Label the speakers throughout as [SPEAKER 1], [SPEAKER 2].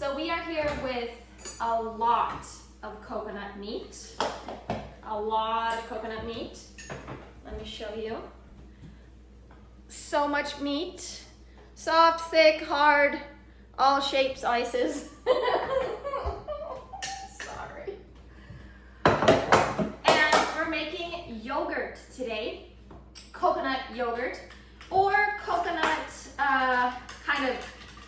[SPEAKER 1] So we are here with a lot of coconut meat. A lot of coconut meat. Let me show you. So much meat. Soft, thick, hard, all shapes, sizes. Sorry. And we're making yogurt today. Coconut yogurt or coconut kind of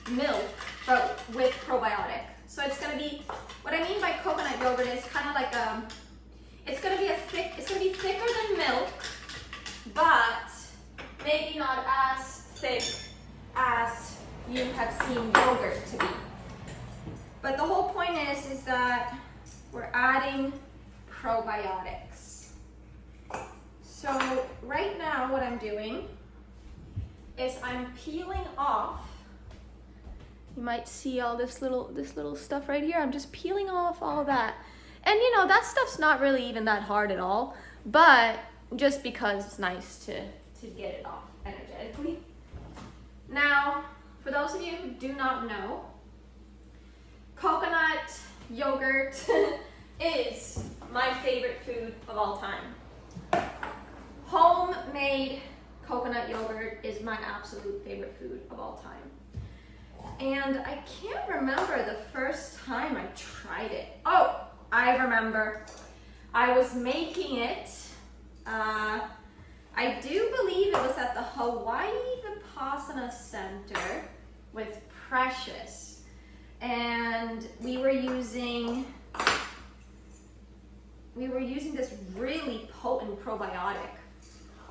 [SPEAKER 1] milk, but with probiotic. So it's gonna be, what I mean by coconut yogurt is kind of like it's gonna be thicker than milk, but maybe not as thick as you have seen yogurt to be. But the whole point is that we're adding probiotics. So right now what I'm doing is I'm peeling off. You might see all this little stuff right here. I'm just peeling off all that. And you know, that stuff's not really even that hard at all, but just because it's nice to get it off energetically. Now, for those of you who do not know, coconut yogurt is my favorite food of all time. Homemade coconut yogurt is my absolute favorite food of all time. And I can't remember the first time I tried it. Oh, I remember. I was making it. I do believe it was at the Hawaii Vipassana Center with Precious. And we were using this really potent probiotic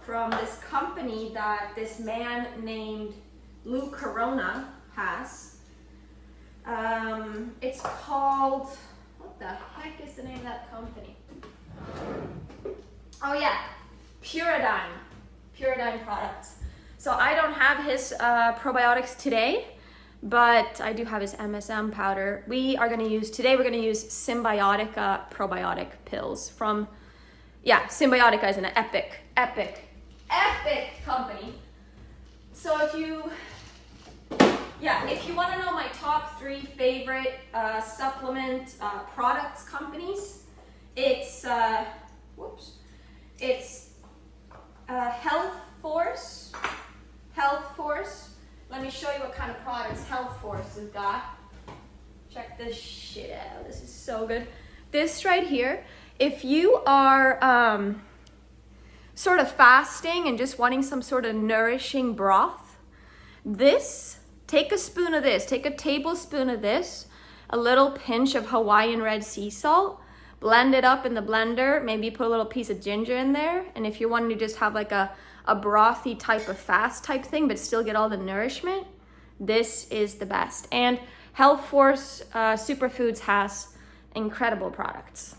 [SPEAKER 1] from this company that this man named Lou Corona has. It's called, what the heck is the name of that company? Oh yeah, Puridyne products. So I don't have his probiotics today, but I do have his MSM powder. We're gonna use Symbiotica probiotic pills from, Symbiotica is an epic company. So if you want to know my top 3 favorite supplement products companies, it's Health Force. Let me show you what kind of products Health Force has got. Check this shit out. This is so good. This right here, if you are sort of fasting and just wanting some sort of nourishing broth, take a spoon of this, take a tablespoon of this, a little pinch of Hawaiian red sea salt, blend it up in the blender, maybe put a little piece of ginger in there, and if you're wanting to just have like a brothy type of fast type thing but still get all the nourishment, this is the best. And Health Force Superfoods has incredible products.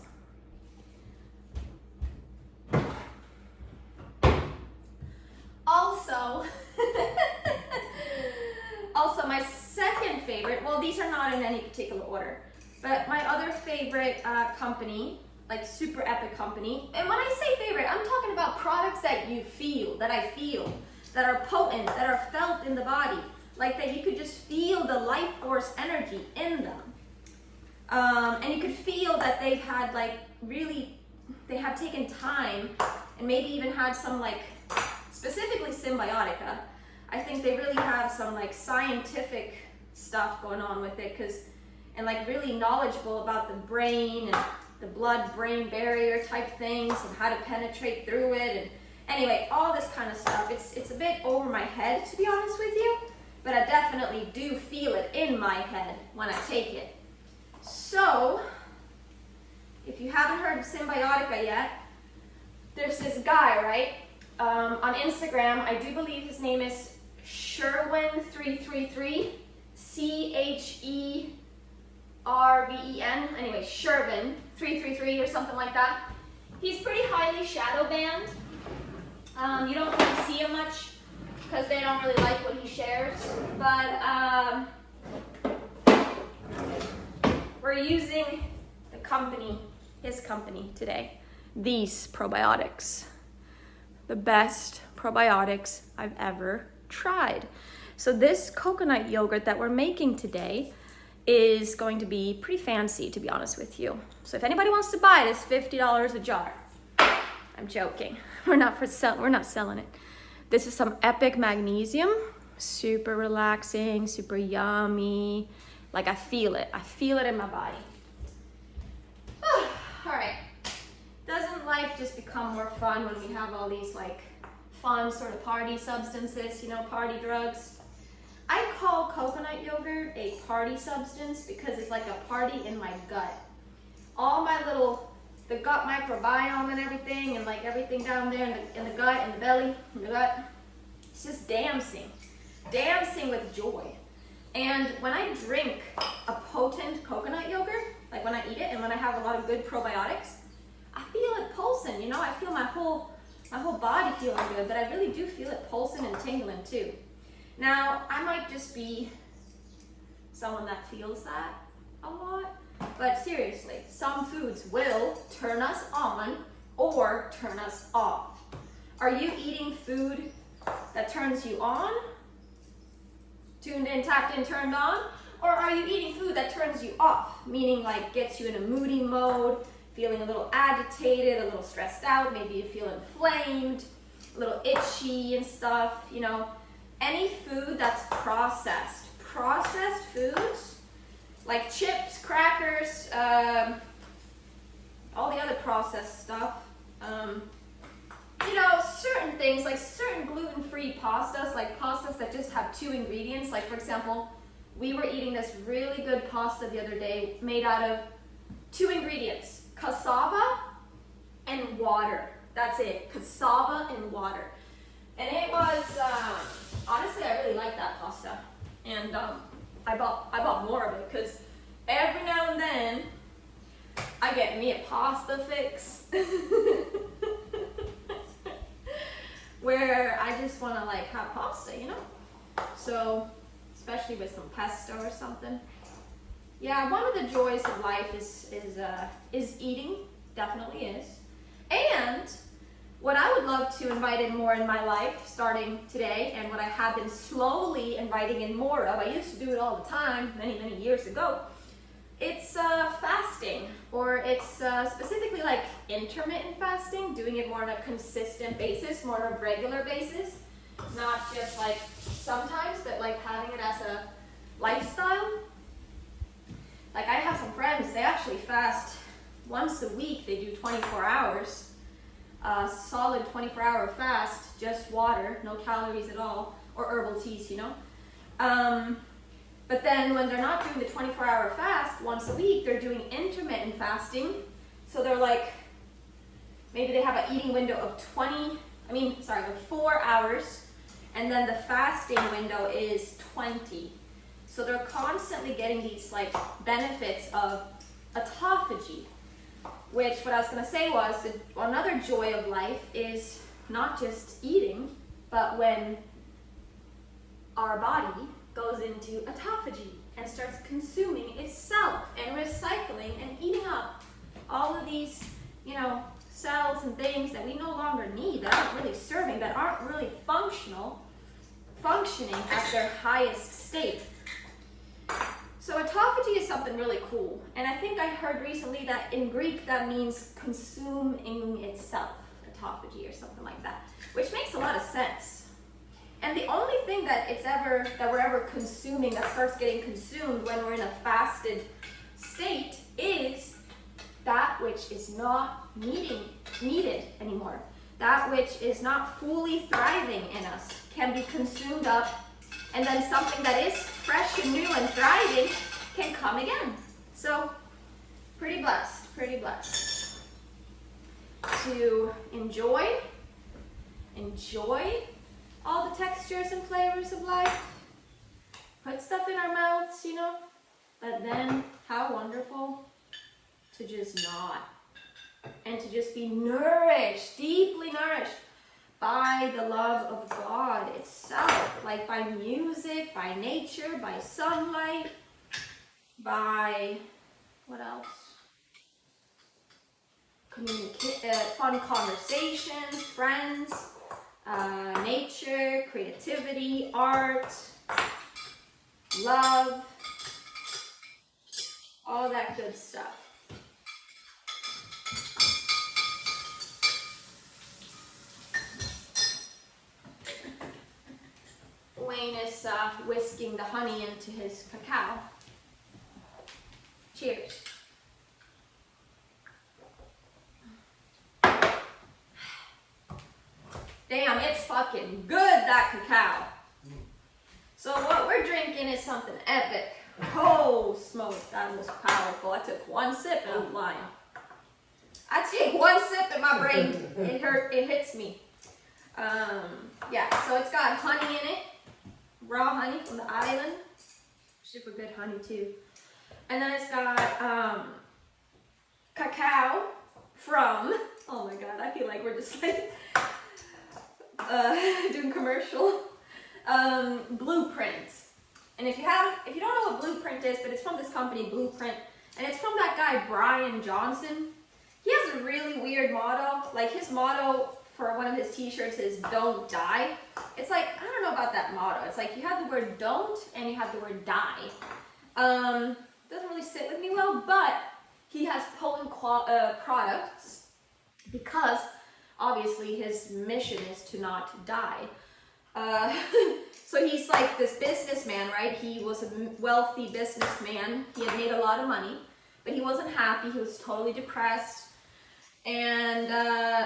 [SPEAKER 1] Also my second favorite, well, these are not in any particular order, but my other favorite company, like super epic company, and when I say favorite, I'm talking about products that I feel, that are potent, that are felt in the body, like that you could just feel the life force energy in them. And you could feel that they have taken time and maybe even had some specifically Symbiotica. I think they really have some scientific stuff going on with it, and really knowledgeable about the brain and the blood-brain barrier type things and how to penetrate through it, and anyway, all this kind of stuff. It's a bit over my head, to be honest with you, but I definitely do feel it in my head when I take it. So, if you haven't heard of Symbiotica yet, there's this guy, right? On Instagram, I do believe his name is Sherwin333, Cherven, anyway, Sherwin333 or something like that. He's pretty highly shadow banned. You don't really see him much because they don't really like what he shares, but we're using his company today, these probiotics. The best probiotics I've ever tried. So this coconut yogurt that we're making today is going to be pretty fancy, to be honest with you. So if anybody wants to buy it, it's $50 a jar. I'm joking. We're not selling it. This is some Epic Magnesium. Super relaxing, super yummy. Like I feel it in my body. All right. Doesn't life just become more fun when we have all these like fun sort of party substances, you know, party drugs? I call coconut yogurt a party substance because it's like a party in my gut. All my the gut microbiome and everything, and like everything down there in the gut, in the belly, in the gut, it's just dancing with joy. And when I drink a potent coconut yogurt, like when I eat it and when I have a lot of good probiotics, I feel it pulsing, you know, I feel my whole body feeling good, but I really do feel it pulsing and tingling too. Now, I might just be someone that feels that a lot, but seriously, some foods will turn us on or turn us off. Are you eating food that turns you on? Tuned in, tapped in, turned on? Or are you eating food that turns you off? Meaning like gets you in a moody mode, feeling a little agitated, a little stressed out, maybe you feel inflamed, a little itchy and stuff, you know. Any food that's processed foods, like chips, crackers, all the other processed stuff, you know, certain things, like certain gluten-free pastas, like pastas that just have 2 ingredients. Like for example, we were eating this really good pasta the other day made out of 2 ingredients. Cassava and water. That's it. Cassava and water. And it was, honestly, I really like that pasta. And I bought more of it because every now and then I get me a pasta fix where I just want to like have pasta, you know? So, especially with some pesto or something. Yeah, one of the joys of life is eating, definitely is. And what I would love to invite in more in my life starting today, and what I have been slowly inviting in more of, I used to do it all the time many, many years ago, it's fasting, or it's specifically like intermittent fasting, doing it more on a consistent basis, more on a regular basis, not just like sometimes, but like having it as a lifestyle. Like I have some friends, they actually fast once a week. They do 24 hours, solid 24-hour fast, just water, no calories at all, or herbal teas, you know. But then when they're not doing the 24-hour fast once a week, they're doing intermittent fasting. So they're like, maybe they have an eating window of 4 hours, and then the fasting window is 20. So they're constantly getting these like benefits of autophagy, which what I was gonna say was another joy of life is not just eating, but when our body goes into autophagy and starts consuming itself and recycling and eating up all of these, you know, cells and things that we no longer need, that aren't really serving, that aren't really functioning at their highest state. So autophagy is something really cool, and I think I heard recently that in Greek that means consuming itself, autophagy or something like that, which makes a lot of sense. And the only thing that we're ever consuming, that starts getting consumed when we're in a fasted state, is that which is not needed anymore. That which is not fully thriving in us can be consumed up, and then something that is fresh and new and thriving can come again. So, pretty blessed to enjoy all the textures and flavors of life, put stuff in our mouths, you know, but then how wonderful to just not, and to just be nourished, deeply nourished by the love of God itself, like by music, by nature, by sunlight, by, what else? Fun conversations, friends, nature, creativity, art, love, all that good stuff. Wayne is whisking the honey into his cacao. Cheers. Damn, it's fucking good, that cacao. So what we're drinking is something epic. Oh, smoke, that was powerful. I took one sip and I'm flying. I take one sip and my brain, it hits me. Yeah, so it's got honey in it. Raw honey from the island. Super good honey too. And then it's got cacao from, oh my god, I feel like we're just like doing commercial. Blueprint. And if you don't know what Blueprint is, but it's from this company, Blueprint, and it's from that guy Brian Johnson. He has a really weird motto. Like his motto for one of his t-shirts is "Don't die." It's like, I don't know about that motto. It's like you have the word "don't" and you have the word "die." Doesn't really sit with me well, but he has potent products because obviously his mission is to not die. So he's like this businessman, right? He was a wealthy businessman. He had made a lot of money, but he wasn't happy. He was totally depressed and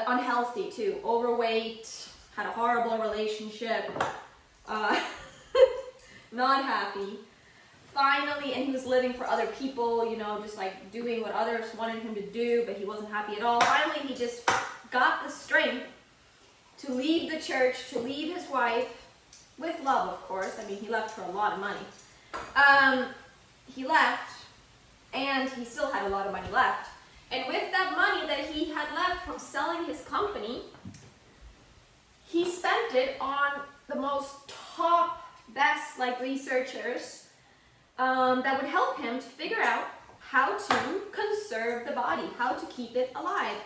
[SPEAKER 1] unhealthy too. Overweight, had a horrible relationship, not happy. Finally, and he was living for other people, you know, just like doing what others wanted him to do, but he wasn't happy at all. Finally, he just got the strength to leave the church, to leave his wife, with love, of course. I mean, he left for a lot of money. He left, and he still had a lot of money left. And with that money that he had left from selling his company, he spent it on the most top, best, like, researchers that would help him to figure out how to conserve the body, how to keep it alive.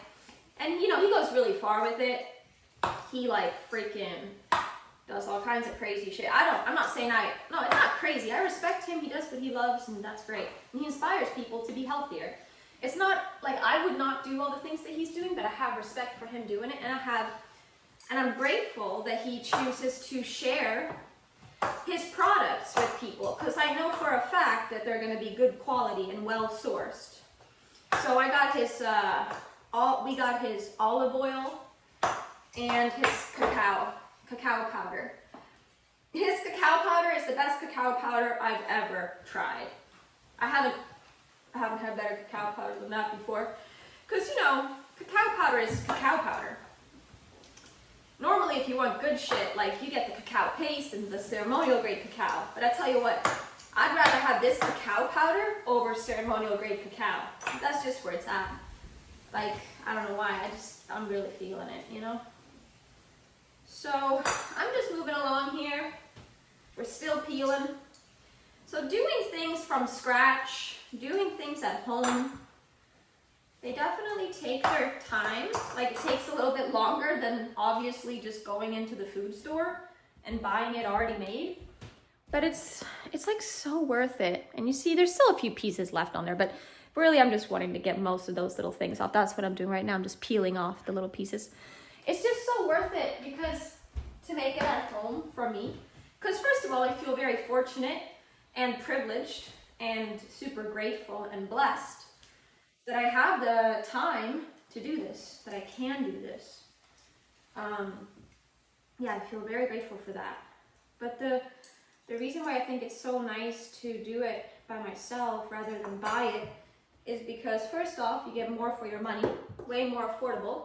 [SPEAKER 1] And, you know, he goes really far with it. He, like, freaking does all kinds of crazy shit. I'm not saying no, it's not crazy. I respect him. He does what he loves, and that's great. And he inspires people to be healthier. It's not like I would not do all the things that he's doing, but I have respect for him doing it, and I'm grateful that he chooses to share his products with people, because I know for a fact that they're going to be good quality and well sourced. So I got his we got his olive oil and his cacao powder. His cacao powder is the best cacao powder I've ever tried. I haven't had better cacao powder than that before, because, you know, cacao powder is cacao powder. Normally, if you want good shit, like, you get the cacao paste and the ceremonial grade cacao. But I tell you what, I'd rather have this cacao powder over ceremonial grade cacao. That's just where it's at. Like, I don't know why, I'm really feeling it, you know? So, I'm just moving along here. We're still peeling. So doing things from scratch, doing things at home, they definitely take their time. Like, it takes a little bit longer than obviously just going into the food store and buying it already made. But it's like so worth it. And you see, there's still a few pieces left on there, but really I'm just wanting to get most of those little things off. That's what I'm doing right now. I'm just peeling off the little pieces. It's just so worth it because to make it at home for me. Because first of all, I feel very fortunate and privileged and super grateful and blessed that I have the time to do this, that I can do this. Yeah, I feel very grateful for that. But the reason why I think it's so nice to do it by myself rather than buy it is because first off, you get more for your money, way more affordable.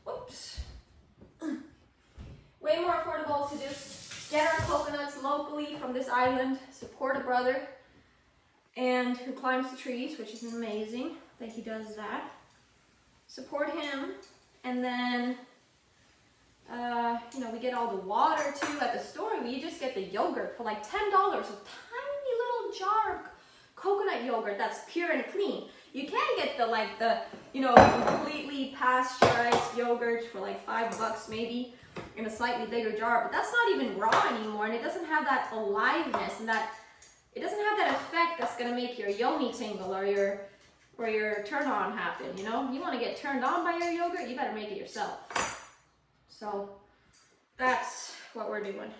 [SPEAKER 1] Whoops. Way more affordable to just get our coconuts locally from this island, support a brother and who climbs the trees, which is amazing that he does that. Support him, and then you know, we get all the water too at the store. We just get the yogurt for like $10, a tiny little jar of coconut yogurt that's pure and clean. You can get the you know, completely pasteurized yogurt for like $5 maybe in a slightly bigger jar, but that's not even raw anymore, and it doesn't have that aliveness and that it doesn't have that effect that's gonna make your yoni tingle or your turn on happen, you know? You wanna get turned on by your yogurt, you better make it yourself. So that's what we're doing.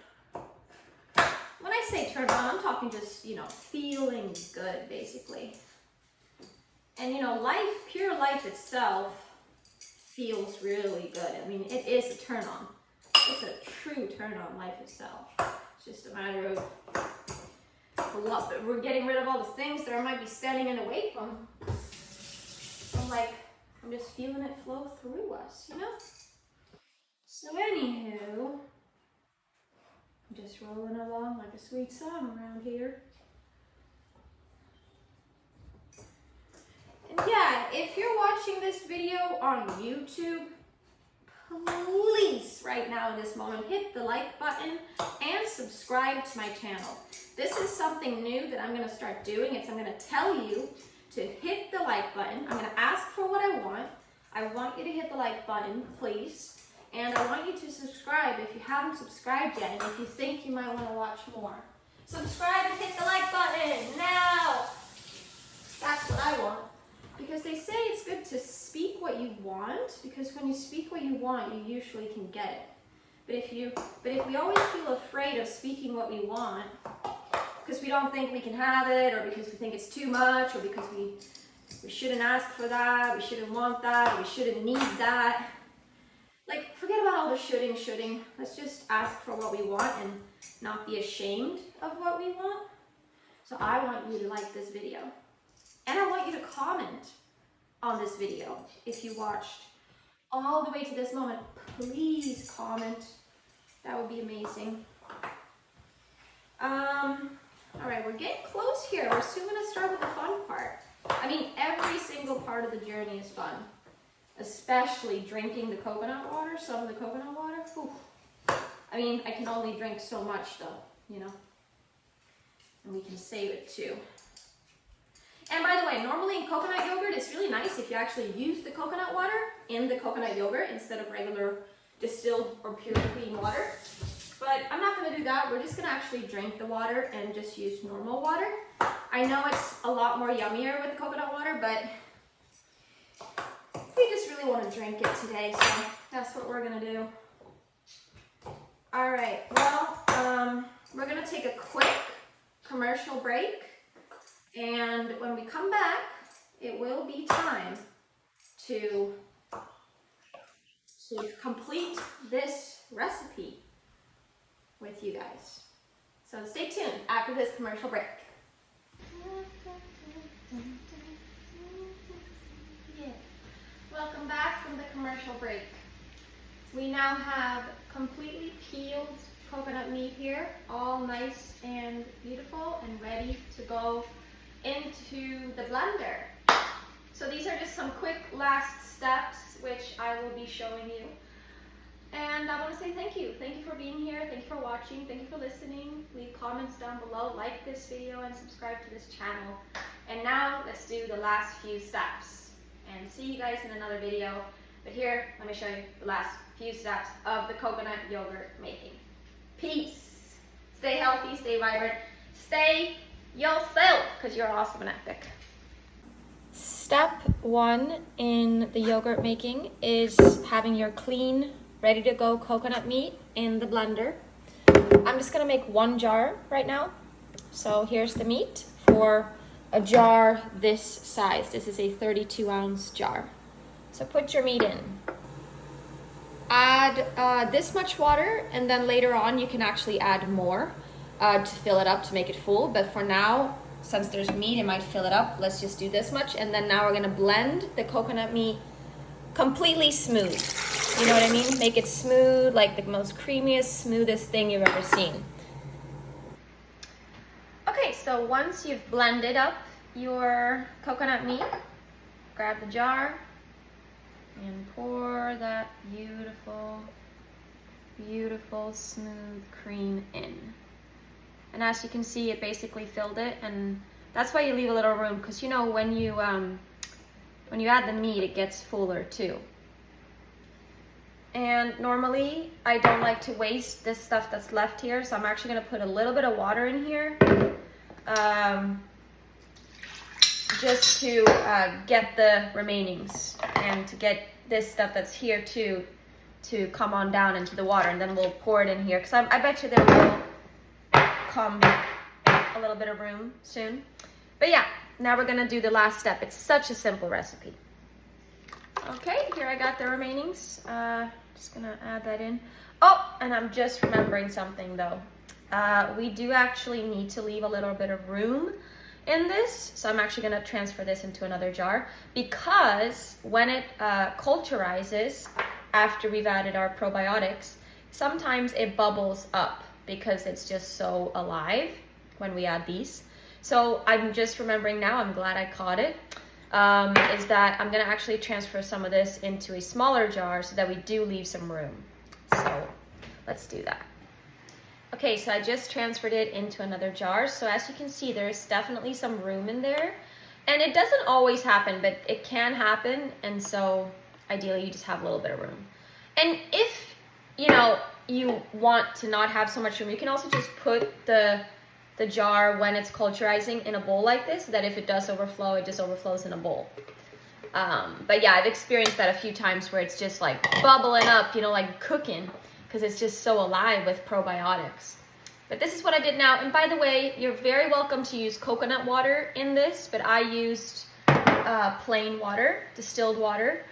[SPEAKER 1] When I say turned on, I'm talking just, you know, feeling good, basically. And you know, pure life itself feels really good. I mean, it is a turn on. It's a true turn on, life itself. It's just a matter of we're getting rid of all the things that I might be standing in the way from. I'm just feeling it flow through us, you know? So anywho, I'm just rolling along like a sweet song around here. And yeah, if you're watching this video on YouTube, please, right now in this moment, hit the like button and subscribe to my channel. This is something new that I'm going to start doing. I'm going to tell you to hit the like button. I'm going to ask for what I want. I want you to hit the like button, please. And I want you to subscribe if you haven't subscribed yet and if you think you might want to watch more. Subscribe and hit the like button now. That's what I want. Because they say it's good to speak what you want, because when you speak what you want, you usually can get it. But if we always feel afraid of speaking what we want, because we don't think we can have it, or because we think it's too much, or because we shouldn't ask for that, we shouldn't want that, or we shouldn't need that. Like, forget about all the shoulding. Let's just ask for what we want and not be ashamed of what we want. So I want you to like this video. And I want you to comment on this video. If you watched all the way to this moment, please comment. That would be amazing. All right, we're getting close here. We're soon gonna start with the fun part. I mean, every single part of the journey is fun, especially drinking the coconut water, some of the coconut water. Oof. I mean, I can only drink so much though, you know, and we can save it too. And by the way, normally in coconut yogurt, it's really nice if you actually use the coconut water in the coconut yogurt instead of regular distilled or pure clean water. But I'm not going to do that. We're just going to actually drink the water and just use normal water. I know it's a lot more yummier with the coconut water, but we just really want to drink it today, so that's what we're going to do. All right, well, we're going to take a quick commercial break. And when we come back, it will be time to complete this recipe with you guys. So stay tuned after this commercial break. Yeah. Welcome back from the commercial break. We now have completely peeled coconut meat here, all nice and beautiful and ready to go into the blender. So these are just some quick last steps which I will be showing you. And I want to say thank you. Thank you for being here. Thank you for watching. Thank you for listening. Leave comments down below, like this video, and subscribe to this channel. And now let's do the last few steps. And see you guys in another video. But here, let me show you the last few steps of the coconut yogurt making. Peace. Stay healthy, stay vibrant, stay yourself, because you're awesome and epic. Step 1 in the yogurt making is having your clean, ready to go coconut meat in the blender. I'm just gonna make 1 jar right now. So here's the meat for a jar this size. This is a 32-ounce jar. So put your meat in. Add this much water, and then later on you can actually add more to fill it up to make it full. But for now, since there's meat, it might fill it up. Let's just do this much, and then now we're gonna blend the coconut meat completely smooth. You know what I mean? Make it smooth, like the most creamiest, smoothest thing you've ever seen. Okay, so once you've blended up your coconut meat, grab the jar and pour that beautiful, beautiful, smooth cream in. And as you can see, it basically filled it, and that's why you leave a little room, because you know when you add the meat, it gets fuller too. And normally, I don't like to waste this stuff that's left here, so I'm actually gonna put a little bit of water in here just to get the remainings and to get this stuff that's here too to come on down into the water, and then we'll pour it in here because I bet you there will come a little bit of room soon. But yeah, now we're gonna do the last step. It's such a simple recipe. Okay, here I got the remainings. Just gonna add that in. Oh, and I'm just remembering something though. We do actually need to leave a little bit of room in this, so I'm actually gonna transfer this into another jar because when it culturizes after we've added our probiotics, sometimes it bubbles up because it's just so alive when we add these. So I'm just remembering now, I'm glad I caught it, is that I'm gonna actually transfer some of this into a smaller jar so that we do leave some room. So let's do that. Okay, so I just transferred it into another jar. So as you can see, there's definitely some room in there. And it doesn't always happen, but it can happen. And so ideally you just have a little bit of room. And if, you know, you want to not have so much room, you can also just put the jar when it's culturizing in a bowl like this, so that if it does overflow, it just overflows in a bowl. But yeah, I've experienced that a few times where it's just like bubbling up, you know, like cooking, because it's just so alive with probiotics. But this is what I did now. And by the way, you're very welcome to use coconut water in this, but I used plain water, distilled water.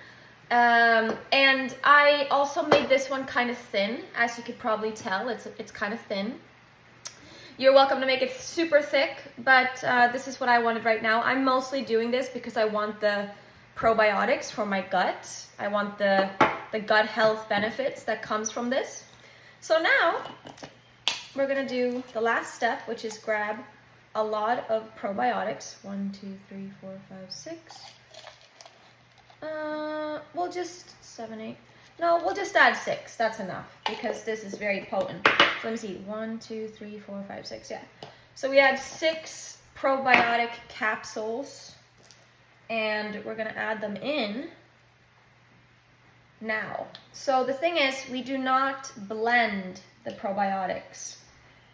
[SPEAKER 1] And I also made this one kind of thin, as you could probably tell, it's kind of thin. You're welcome to make it super thick, but this is what I wanted right now. I'm mostly doing this because I want the probiotics for my gut. I want the gut health benefits that comes from this. So now we're gonna do the last step, which is grab a lot of probiotics. 1, 2, 3, 4, 5, 6. We'll just 7, 8. No, we'll just add 6. That's enough because this is very potent. So let me see. 1, 2, 3, 4, 5, 6. Yeah. So we add 6 probiotic capsules, and we're gonna add them in now. So the thing is, we do not blend the probiotics.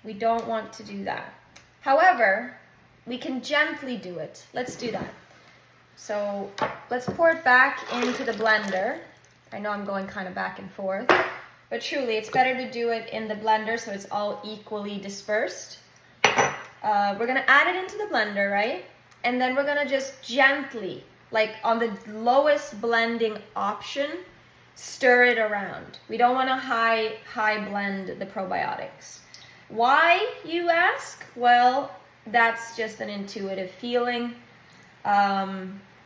[SPEAKER 1] We don't want to do that. However, we can gently do it. Let's do that. So let's pour it back into the blender. I know I'm going kind of back and forth, but truly it's better to do it in the blender so it's all equally dispersed. We're gonna add it into the blender, right? And then we're gonna just gently, like on the lowest blending option, stir it around. We don't want to high blend the probiotics. Why, you ask? Well, that's just an intuitive feeling.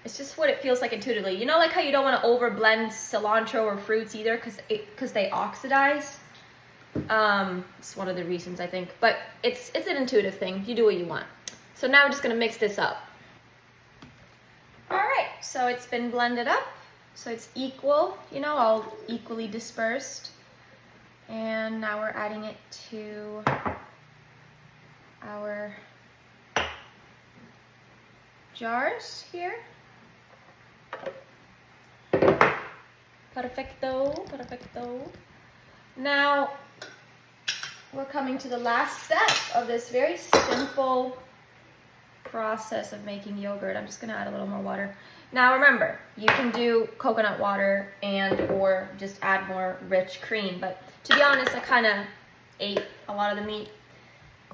[SPEAKER 1] It's just what it feels like intuitively. You know, like how you don't want to over blend cilantro or fruits either because they oxidize. It's one of the reasons, I think. But it's an intuitive thing. You do what you want. So now we're just going to mix this up. All right, so it's been blended up. So it's equal, you know, all equally dispersed. And now we're adding it to our jars here. Perfecto, perfecto. Now, we're coming to the last step of this very simple process of making yogurt. I'm just gonna add a little more water. Now remember, you can do coconut water and or just add more rich cream, but to be honest, I kind of ate a lot of the meat.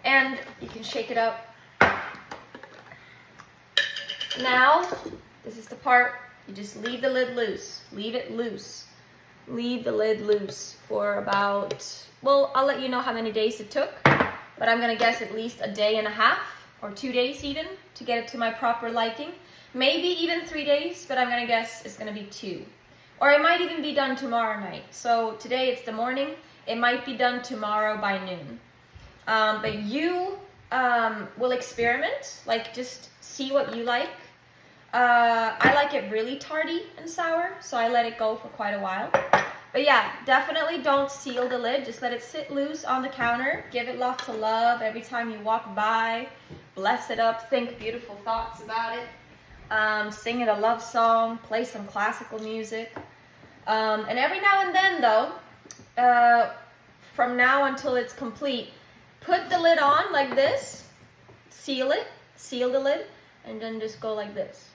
[SPEAKER 1] And you can shake it up. Now, this is the part, you just leave the lid loose. Leave it loose. Leave the lid loose for about, well, I'll let you know how many days it took, but I'm gonna guess at least a day and a half or 2 days even to get it to my proper liking. Maybe even 3 days, but I'm gonna guess it's gonna be 2. Or it might even be done tomorrow night. So today it's the morning, it might be done tomorrow by noon. But you will experiment, like just see what you like. I like it really tarty and sour, so I let it go for quite a while. But yeah, definitely don't seal the lid. Just let it sit loose on the counter. Give it lots of love every time you walk by. Bless it up. Think beautiful thoughts about it. Sing it a love song. Play some classical music. And every now and then, though, from now until it's complete, put the lid on like this. seal it, seal the lid, and then just go like this.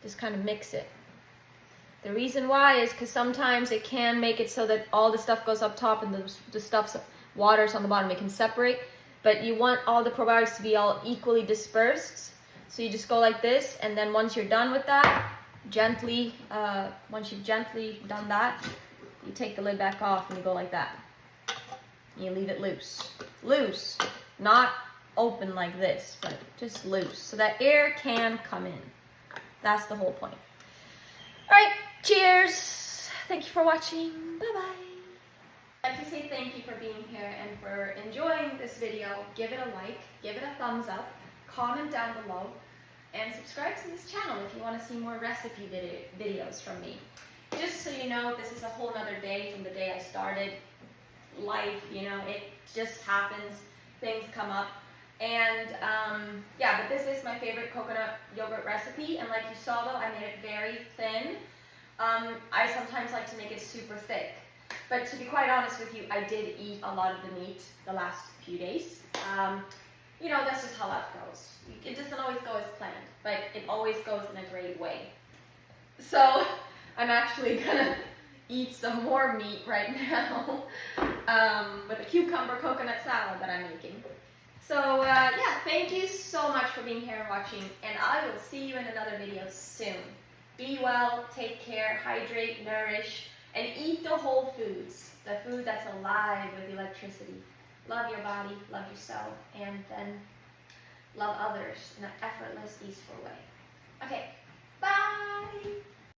[SPEAKER 1] Just kind of mix it. The reason why is because sometimes it can make it so that all the stuff goes up top and the stuff's water's on the bottom. It can separate, but you want all the probiotics to be all equally dispersed. So you just go like this, and then once you're done with that, gently, once you've gently done that, you take the lid back off and you go like that. You leave it loose. Loose, not open like this, but just loose, so that air can come in. That's the whole point. All right, cheers. Thank you for watching. Bye-bye. I'd like to say thank you for being here and for enjoying this video. Give it a like, give it a thumbs up, comment down below, and subscribe to this channel if you want to see more recipe videos from me. Just so you know, this is a whole nother day from the day I started. Life, you know, it just happens. Things come up. And yeah, but this is my favorite coconut yogurt recipe, and like you saw though, I made it very thin. I sometimes like to make it super thick, but to be quite honest with you, I did eat a lot of the meat the last few days. You know, that's just how life goes. It doesn't always go as planned, but it always goes in a great way. So I'm actually gonna eat some more meat right now with a cucumber coconut salad that I'm making. So yeah, thank you so much for being here and watching, and I will see you in another video soon. Be well, take care, hydrate, nourish, and eat the whole foods, the food that's alive with electricity. Love your body, love yourself, and then love others in an effortless, easeful way. Okay, bye!